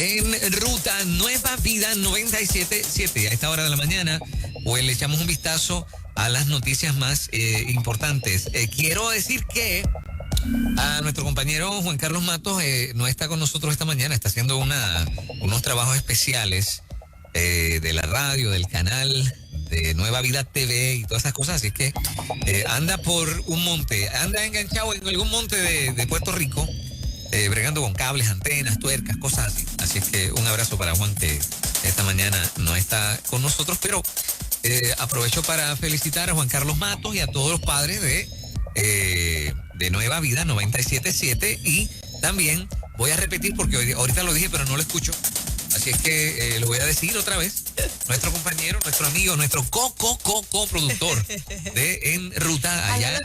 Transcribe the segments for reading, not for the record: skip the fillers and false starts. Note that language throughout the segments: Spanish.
en Ruta Nueva Vida 97.7. A esta hora de la mañana, pues le echamos un vistazo a las noticias más importantes. Quiero decir que a nuestro compañero Juan Carlos Matos no está con nosotros esta mañana, está haciendo unos trabajos especiales de la radio, del canal de Nueva Vida TV y todas esas cosas, así que anda por un monte, anda enganchado en algún monte de Puerto Rico, bregando con cables, antenas, tuercas, cosas así. Así es que un abrazo para Juan, que esta mañana no está con nosotros, pero aprovecho para felicitar a Juan Carlos Matos y a todos los padres de Nueva Vida 97.7, y también voy a repetir porque ahorita lo dije pero no lo escucho, así es que lo voy a decir otra vez. Nuestro compañero, nuestro amigo, nuestro coproductor de En Ruta allá. ¿No lo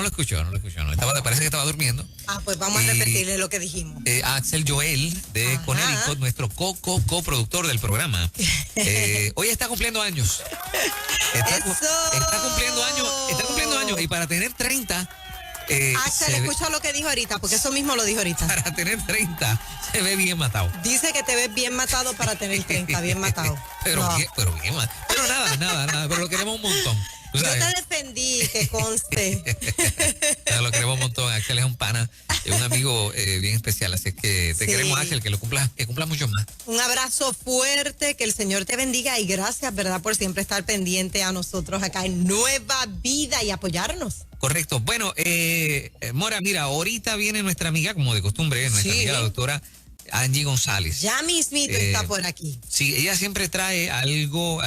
escuchó? No lo escuchó. Parece que estaba durmiendo. Pues vamos a repetirle lo que dijimos. Axel Joel de Connecticut, nuestro coproductor del programa. Hoy está cumpliendo años. Está cumpliendo años y para tener 30... Axel, escucha lo que dijo ahorita, porque eso mismo lo dijo ahorita. Para tener 30 se ve bien matado. Dice que te ves bien matado para tener 30, bien matado. Pero bien matado. Pero nada, pero lo queremos un montón. Yo te defendí, que conste. Lo queremos un montón. Axel es un pana, es un amigo bien especial, así que te queremos, Axel, que cumpla mucho más. Un abrazo fuerte, que el Señor te bendiga y gracias, ¿verdad?, por siempre estar pendiente a nosotros acá en Nueva Vida y apoyarnos. Correcto. Bueno, Mora, mira, ahorita viene nuestra amiga, como de costumbre, nuestra amiga la doctora Angie González. Ya mismito está por aquí. Sí, ella siempre trae algo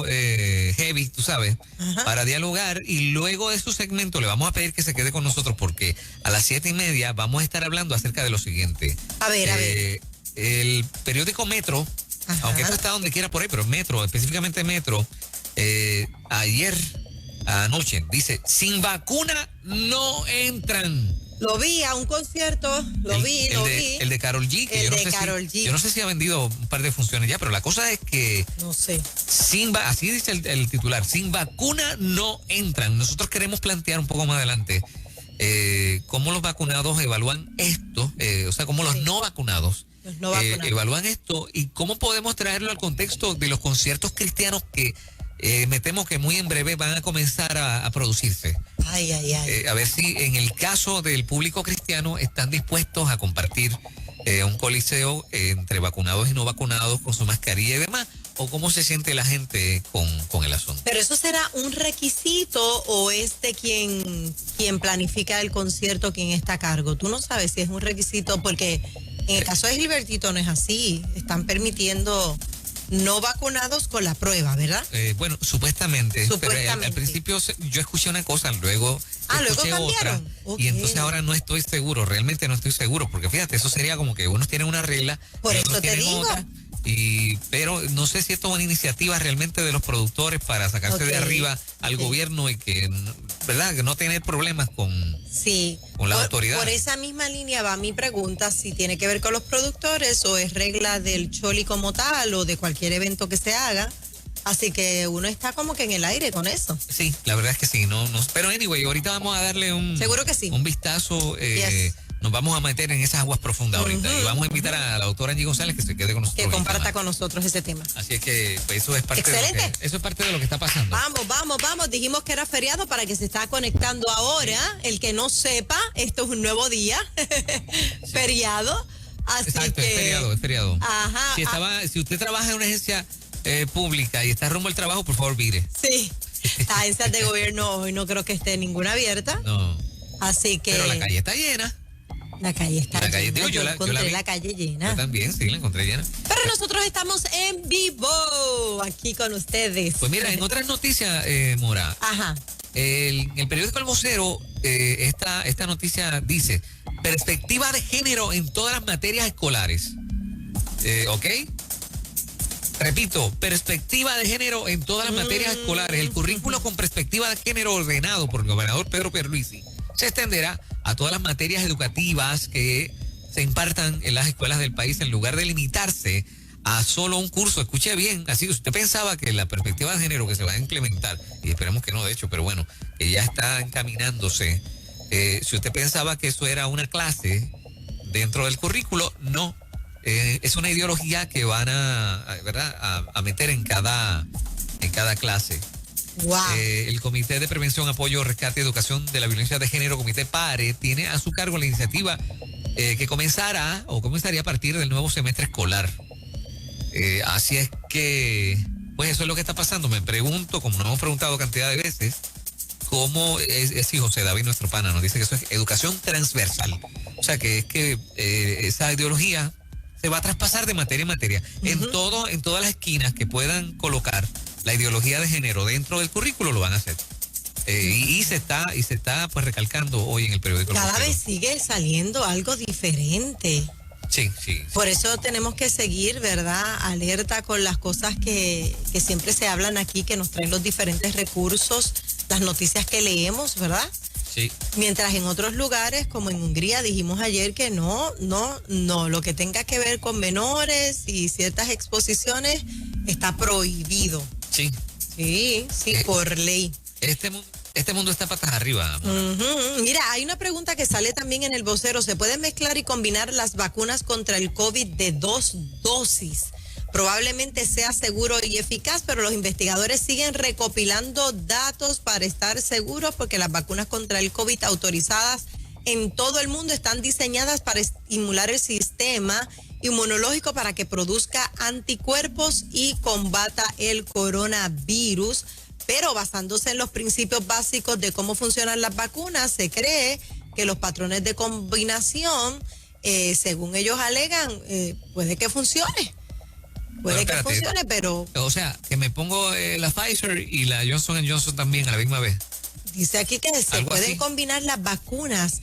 heavy, tú sabes, para dialogar, y luego de su segmento le vamos a pedir que se quede con nosotros porque a las 7:30 vamos a estar hablando acerca de lo siguiente. A ver. El periódico Metro, aunque esto está donde quiera por ahí, pero Metro, específicamente Metro, anoche, dice, sin vacuna no entran. Lo vi a un concierto, lo vi. El de Karol G. Yo no sé si ha vendido un par de funciones ya, pero la cosa es que... No sé. Así dice el titular, sin vacuna no entran. Nosotros queremos plantear un poco más adelante cómo los vacunados evalúan esto, o sea, cómo los no vacunados evalúan esto, y cómo podemos traerlo al contexto de los conciertos cristianos que... me temo que muy en breve van a comenzar a producirse. A ver si en el caso del público cristiano están dispuestos a compartir un coliseo entre vacunados y no vacunados con su mascarilla y demás, o cómo se siente la gente con el asunto. ¿Pero eso será un requisito o es de quien planifica el concierto, quien está a cargo? Tú no sabes si es un requisito, porque en el caso de Gilbertito no es así. Están permitiendo... no vacunados con la prueba, ¿verdad? Bueno, supuestamente. Pero al principio yo escuché una cosa, luego escuché otra. Y entonces ahora no estoy seguro, realmente no estoy seguro, porque fíjate, eso sería como que unos tienen una regla, por eso te digo. Otra, pero no sé si esto es una iniciativa realmente de los productores para sacarse de arriba al gobierno y que, ¿verdad?, que no tener problemas con las autoridades. Por esa misma línea va mi pregunta, si tiene que ver con los productores o es regla del Choli como tal o de cualquier evento que se haga. Así que uno está como que en el aire con eso. Sí, la verdad es que sí. Pero anyway, ahorita vamos a darle seguro que sí, un vistazo. Nos vamos a meter en esas aguas profundas ahorita. Y vamos a invitar a la doctora Angie González que se quede con nosotros. Que comparta con nosotros ese tema. Así es que pues, eso es parte de lo que está pasando. Vamos. Dijimos que era feriado para que se está conectando ahora. El que no sepa, esto es un nuevo día. Feriado. Así exacto, que... es feriado. Ajá. Si usted trabaja en una agencia pública y está rumbo al trabajo, por favor, vire. Sí. Las agencias de gobierno hoy no creo que esté ninguna abierta. No. Así que... Pero la calle está llena. La calle está llena. Yo encontré la calle llena. Yo también, sí, la encontré llena. Pero nosotros estamos en vivo aquí con ustedes. Pues mira, en otras noticias, Mora. El periódico El Vocero, esta noticia dice, perspectiva de género en todas las materias escolares. ¿Ok? Repito, perspectiva de género en todas las materias escolares. El currículo con perspectiva de género ordenado por el gobernador Pedro Pierluisi se extenderá a todas las materias educativas que se impartan en las escuelas del país, en lugar de limitarse a solo un curso. Escuche bien, así usted pensaba que la perspectiva de género que se va a implementar, y esperemos que no, de hecho, pero bueno, que ya está encaminándose, si usted pensaba que eso era una clase dentro del currículo, no. es una ideología que van ¿verdad? a meter en cada clase. Wow. El Comité de Prevención, Apoyo, Rescate y Educación de la Violencia de Género, Comité PARE, tiene a su cargo la iniciativa que comenzaría a partir del nuevo semestre escolar. Así es que, pues eso es lo que está pasando. Me pregunto, como nos hemos preguntado cantidad de veces, cómo es y José David, nuestro pana, nos dice que eso es educación transversal. O sea, que es que esa ideología se va a traspasar de materia en materia. Uh-huh. En todas las esquinas que puedan colocar la ideología de género dentro del currículo lo van a hacer. Y se está pues recalcando hoy en el periódico. Cada vez sigue saliendo algo diferente. Sí. Por eso tenemos que seguir, ¿verdad? Alerta con las cosas que siempre se hablan aquí, que nos traen los diferentes recursos, las noticias que leemos, ¿verdad? Sí. Mientras en otros lugares, como en Hungría, dijimos ayer que no, lo que tenga que ver con menores y ciertas exposiciones está prohibido. Sí. Sí, por ley. Este mundo está patas arriba. Uh-huh. Mira, hay una pregunta que sale también en el vocero. ¿Se pueden mezclar y combinar las vacunas contra el COVID de 2 dosis? Probablemente sea seguro y eficaz, pero los investigadores siguen recopilando datos para estar seguros porque las vacunas contra el COVID autorizadas en todo el mundo están diseñadas para estimular el sistema inmunológico para que produzca anticuerpos y combata el coronavirus. Pero basándose en los principios básicos de cómo funcionan las vacunas, se cree que los patrones de combinación, según ellos alegan, puede que funcione. Pero... O sea, que me pongo la Pfizer y la Johnson & Johnson también a la misma vez. Dice aquí que se pueden combinar las vacunas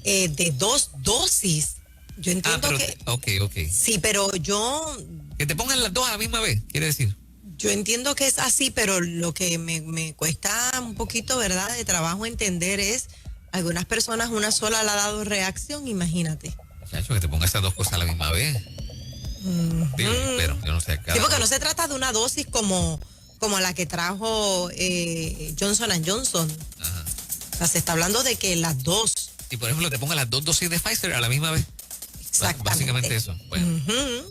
de 2 dosis. Yo entiendo que... Ok. Sí, pero Que te pongan las 2 a la misma vez, quiere decir. Yo entiendo que es así, pero lo que me cuesta un poquito, ¿verdad?, de trabajo entender es, algunas personas una sola le ha dado reacción, imagínate. Muchacho, que te ponga esas 2 cosas a la misma vez. Digo, pero yo no sé. Sí, porque no se trata de una dosis como la que trajo Johnson & Johnson. Ajá. O sea, se está hablando de que las 2. Y por ejemplo, te pongan las 2 dosis de Pfizer a la misma vez. Exactamente. Básicamente eso. Bueno. Uh-huh.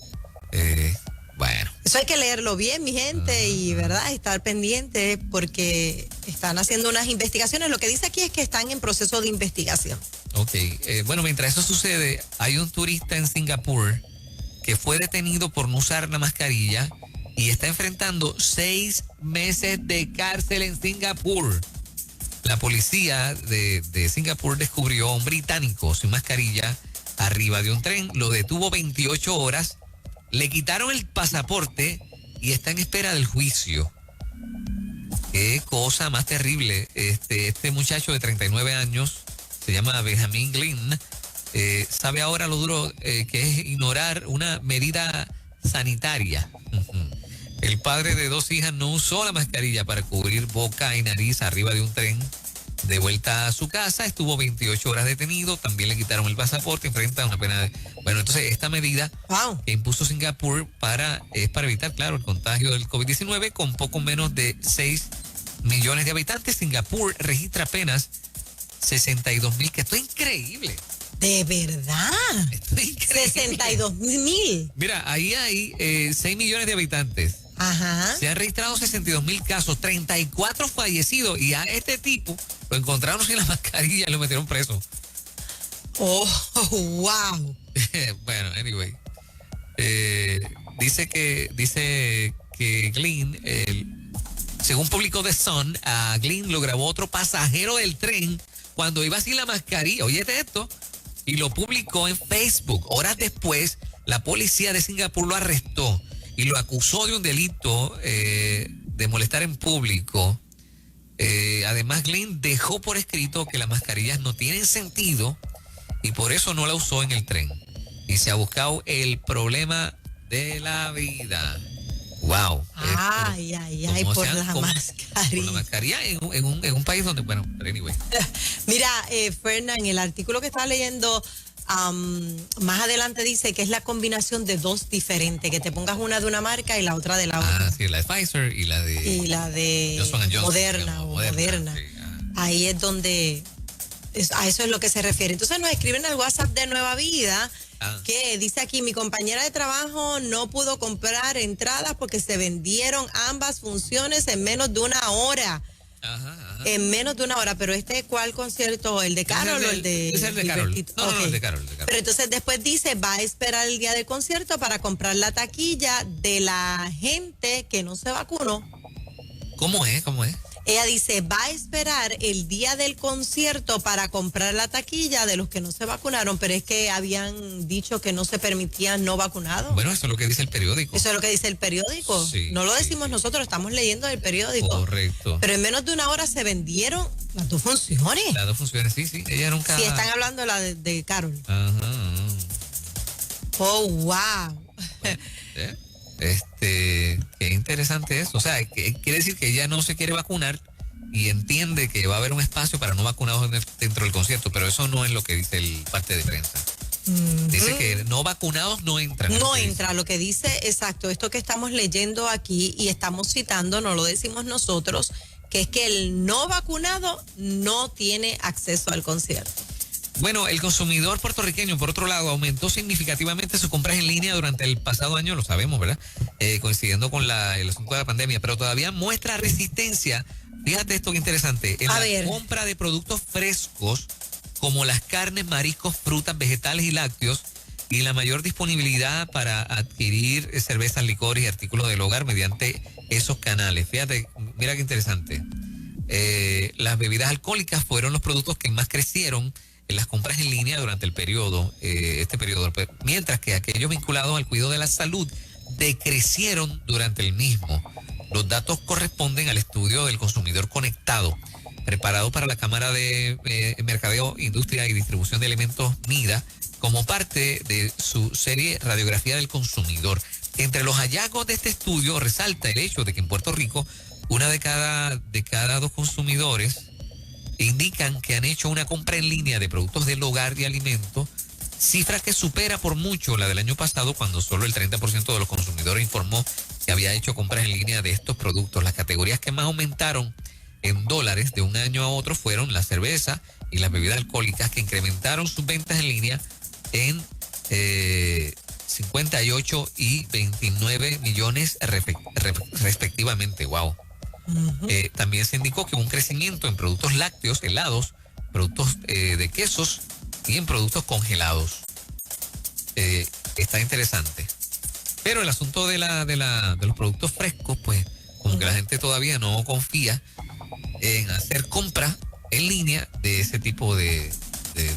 Bueno. Eso hay que leerlo bien, mi gente, y verdad, estar pendiente porque están haciendo unas investigaciones. Lo que dice aquí es que están en proceso de investigación. Ok. Bueno, mientras eso sucede, hay un turista en Singapur que fue detenido por no usar la mascarilla y está enfrentando 6 meses de cárcel en Singapur. La policía de Singapur descubrió a un británico sin mascarilla arriba de un tren, lo detuvo 28 horas, le quitaron el pasaporte y está en espera del juicio. Qué cosa más terrible. Este muchacho de 39 años, se llama Benjamin Glynn, sabe ahora lo duro que es ignorar una medida sanitaria. El padre de 2 hijas no usó la mascarilla para cubrir boca y nariz arriba de un tren. De vuelta a su casa, estuvo 28 horas detenido, también le quitaron el pasaporte, enfrenta una pena de... Bueno, entonces esta medida que impuso Singapur es para evitar, claro, el contagio del COVID-19 con poco menos de 6 millones de habitantes. Singapur registra apenas 62,000, que esto es increíble. ¿De verdad? Esto es increíble. 62,000. Mira, ahí hay 6 millones de habitantes. Ajá. Se han registrado 62,000 casos, 34 fallecidos, y a este tipo lo encontraron sin la mascarilla y lo metieron preso. Oh, wow. Bueno, anyway. Dice que Glynn, según publicó The Sun, a Glynn lo grabó otro pasajero del tren cuando iba sin la mascarilla. Óyete esto. Y lo publicó en Facebook. Horas después, la policía de Singapur lo arrestó y lo acusó de un delito de molestar en público. Además, Glynn dejó por escrito que las mascarillas no tienen sentido y por eso no la usó en el tren. Y se ha buscado el problema de la vida. Wow. Ay, por la mascarilla. Por la mascarilla en un país donde, bueno, pero anyway. Mira, Fernan, en el artículo que estaba leyendo, más adelante dice que es la combinación de 2 diferentes, que te pongas una de una marca y la otra de la otra. Sí, la de Pfizer y la de Johnson & Johnson, Moderna. Sí, Ahí es donde A eso es lo que se refiere. Entonces nos escriben al WhatsApp de Nueva Vida que dice aquí, mi compañera de trabajo no pudo comprar entradas porque se vendieron ambas funciones en menos de una hora. En menos de una hora, pero ¿cuál concierto? ¿El de Carol o el de Es el de Carol. No, Okay. el de Carol. Pero entonces después dice, va a esperar el día del concierto para comprar la taquilla de la gente que no se vacunó. ¿Cómo es? Ella dice, va a esperar el día del concierto para comprar la taquilla de los que no se vacunaron, pero es que habían dicho que no se permitían no vacunados. Bueno, eso es lo que dice el periódico. Eso es lo que dice el periódico. Sí, no lo decimos sí. nosotros, estamos leyendo el periódico. Correcto. Pero en menos de una hora se vendieron las dos funciones. Las dos funciones, sí. Ella nunca... Sí, están hablando de la de Carol. Ajá. Oh, wow. Qué interesante eso. O sea, quiere decir que ella no se quiere vacunar y entiende que va a haber un espacio para no vacunados dentro del concierto, pero eso no es lo que dice el parte de prensa. Dice que no vacunados no entran. No entra, lo que dice, exacto, esto que estamos leyendo aquí y estamos citando, no lo decimos nosotros, que es que el no vacunado no tiene acceso al concierto. Bueno, el consumidor puertorriqueño, por otro lado, aumentó significativamente sus compras en línea durante el pasado año, lo sabemos, ¿verdad? Coincidiendo con el asunto de la pandemia, pero todavía muestra resistencia. Fíjate esto que interesante. En la compra de productos frescos, como las carnes, mariscos, frutas, vegetales y lácteos, y la mayor disponibilidad para adquirir cervezas, licores y artículos del hogar mediante esos canales. Fíjate, mira qué interesante. Las bebidas alcohólicas fueron los productos que más crecieron en las compras en línea durante el periodo, mientras que aquellos vinculados al cuidado de la salud decrecieron durante el mismo. Los datos corresponden al estudio del consumidor conectado, preparado para la Cámara de Mercadeo, Industria y Distribución de Alimentos MIDA, como parte de su serie Radiografía del Consumidor. Entre los hallazgos de este estudio resalta el hecho de que en Puerto Rico, una de cada dos consumidores indican que han hecho una compra en línea de productos del hogar y alimentos, cifra que supera por mucho la del año pasado, cuando solo el 30% de los consumidores informó que había hecho compras en línea de estos productos. Las categorías que más aumentaron en dólares de un año a otro fueron la cerveza y las bebidas alcohólicas, que incrementaron sus ventas en línea en 58 y 29 millones respectivamente. Wow. También se indicó que hubo un crecimiento en productos lácteos, helados, productos de quesos y en productos congelados. Está interesante. Pero el asunto de los productos frescos, pues, como que la gente todavía no confía en hacer compras en línea de ese tipo de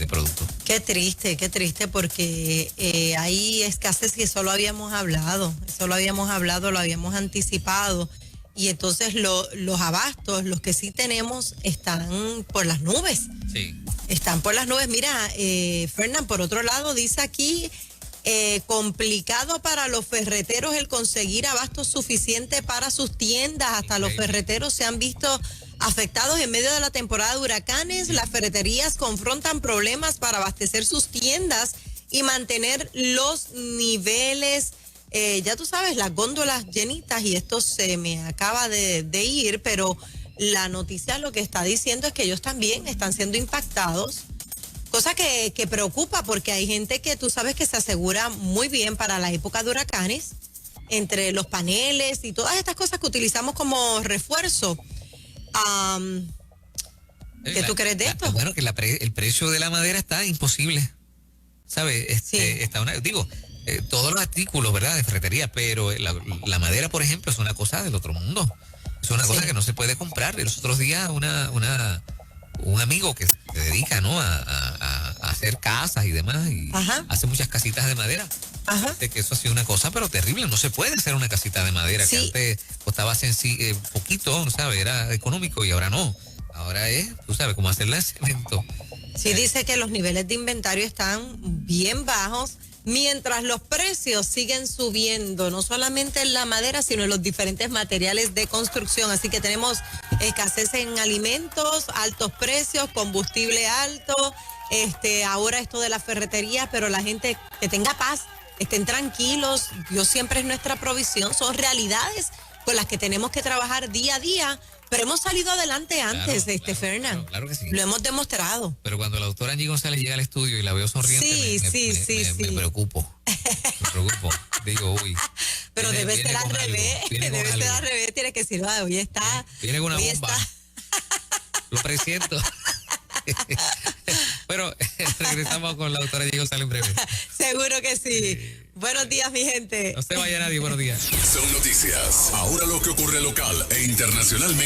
productos. Qué triste, porque hay escasez que solo habíamos hablado, lo habíamos anticipado. Y entonces los abastos, los que sí tenemos, están por las nubes. Sí. Están por las nubes. Mira, Fernán, por otro lado, dice aquí, complicado para los ferreteros el conseguir abasto suficiente para sus tiendas. Hasta los ferreteros se han visto afectados en medio de la temporada de huracanes. Las ferreterías confrontan problemas para abastecer sus tiendas y mantener los niveles. Ya tú sabes, las góndolas llenitas, y esto se me acaba de ir, pero la noticia lo que está diciendo es que ellos también están siendo impactados, cosa que preocupa, porque hay gente que tú sabes que se asegura muy bien para la época de huracanes, entre los paneles y todas estas cosas que utilizamos como refuerzo. ¿Qué tú crees de esto? Bueno, que el precio de la madera está imposible, ¿sabes? Sí. Todos los artículos, ¿verdad?, de ferretería, pero la madera, por ejemplo, es una cosa del otro mundo. Es una cosa que no se puede comprar. Los otros días un amigo que se dedica, ¿no?, a hacer casas y demás, y hace muchas casitas de madera. De que eso ha sido una cosa pero terrible. No se puede hacer una casita de madera, que antes costaba poquito, ¿sabes? Era económico, y ahora no. Ahora es, tú sabes, como hacerla de cemento. Sí, dice que los niveles de inventario están bien bajos, mientras los precios siguen subiendo, no solamente en la madera, sino en los diferentes materiales de construcción. Así que tenemos escasez en alimentos, altos precios, combustible alto, ahora esto de la ferretería, pero la gente que tenga paz, estén tranquilos. Dios siempre es nuestra provisión. Son realidades con las que tenemos que trabajar día a día Pero hemos salido adelante antes, Fernan. Claro que sí. Lo hemos demostrado. Pero cuando la doctora Angie González llega al estudio y la veo sonriente, me preocupo. Me preocupo. Digo, uy. Pero debe ser al revés. Debe ser al revés. Tienes que decir, hoy está. Viene con una bomba. Lo presiento. Pero regresamos con la doctora Angie González en breve. Seguro que sí. Buenos días, mi gente. No se vaya nadie, buenos días. Son noticias. Ahora lo que ocurre local e internacionalmente.